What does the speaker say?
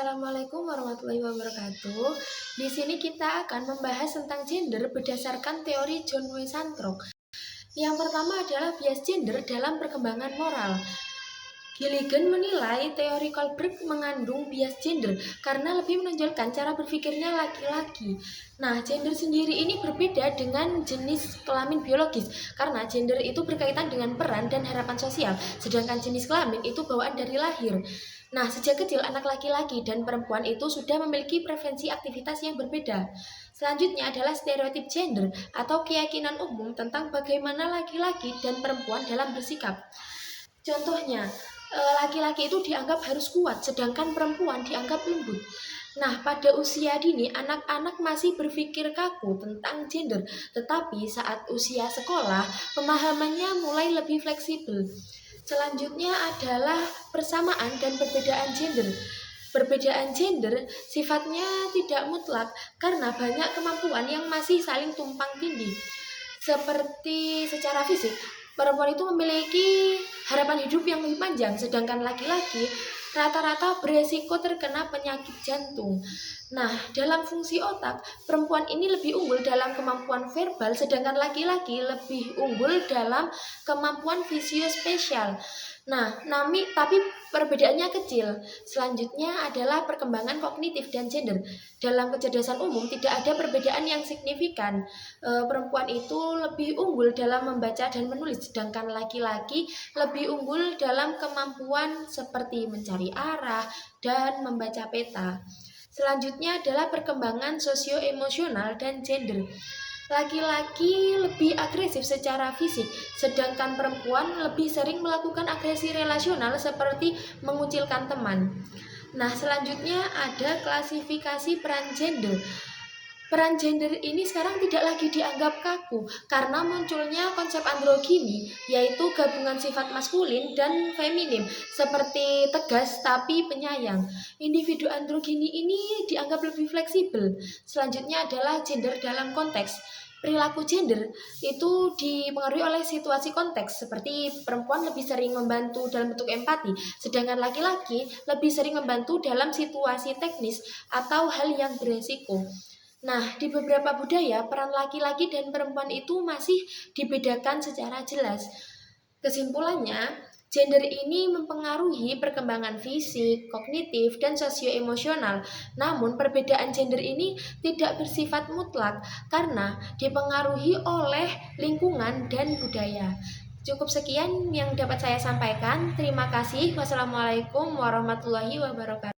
Assalamualaikum warahmatullahi wabarakatuh. Di sini kita akan membahas tentang gender berdasarkan teori John W. Santrok. Yang pertama adalah bias gender dalam perkembangan moral. Gilligan menilai teori Kohlberg mengandung bias gender karena lebih menonjolkan cara berpikirnya laki-laki. Nah, gender sendiri ini berbeda dengan jenis kelamin biologis karena gender itu berkaitan dengan peran dan harapan sosial, sedangkan jenis kelamin itu bawaan dari lahir. Nah, sejak kecil anak laki-laki dan perempuan itu sudah memiliki preferensi aktivitas yang berbeda. Selanjutnya adalah stereotip gender atau keyakinan umum tentang bagaimana laki-laki dan perempuan dalam bersikap. Contohnya, laki-laki itu dianggap harus kuat, sedangkan perempuan dianggap lembut. Nah, pada usia dini, anak-anak masih berpikir kaku tentang gender, tetapi saat usia sekolah, pemahamannya mulai lebih fleksibel. Selanjutnya adalah persamaan dan perbedaan gender. Perbedaan gender sifatnya tidak mutlak karena banyak kemampuan yang masih saling tumpang tindih. Seperti secara fisik, perempuan itu memiliki harapan hidup yang lebih panjang, sedangkan laki-laki rata-rata beresiko terkena penyakit jantung. Nah, dalam fungsi otak, perempuan ini lebih unggul dalam kemampuan verbal, sedangkan laki-laki lebih unggul dalam kemampuan fisiospasial. Nah, tapi perbedaannya kecil. Selanjutnya adalah perkembangan kognitif dan gender. Dalam kecerdasan umum tidak ada perbedaan yang signifikan. Perempuan itu lebih unggul dalam membaca dan menulis, sedangkan laki-laki lebih unggul dalam kemampuan seperti mencari arah dan membaca peta. Selanjutnya adalah perkembangan sosio-emosional dan gender. Laki-laki lebih agresif secara fisik, sedangkan perempuan lebih sering melakukan agresi relasional seperti mengucilkan teman. Nah, selanjutnya ada klasifikasi peran gender. Peran gender ini sekarang tidak lagi dianggap kaku karena munculnya konsep androgini, yaitu gabungan sifat maskulin dan feminim seperti tegas tapi penyayang. Individu androgini ini dianggap lebih fleksibel. Selanjutnya adalah gender dalam konteks. Perilaku gender itu dipengaruhi oleh situasi konteks, seperti perempuan lebih sering membantu dalam bentuk empati, sedangkan laki-laki lebih sering membantu dalam situasi teknis atau hal yang beresiko. Nah, di beberapa budaya, peran laki-laki dan perempuan itu masih dibedakan secara jelas. Kesimpulannya, gender ini mempengaruhi perkembangan fisik, kognitif, dan sosioemosional. Namun, perbedaan gender ini tidak bersifat mutlak karena dipengaruhi oleh lingkungan dan budaya. Cukup sekian yang dapat saya sampaikan. Terima kasih. Wassalamualaikum warahmatullahi wabarakatuh.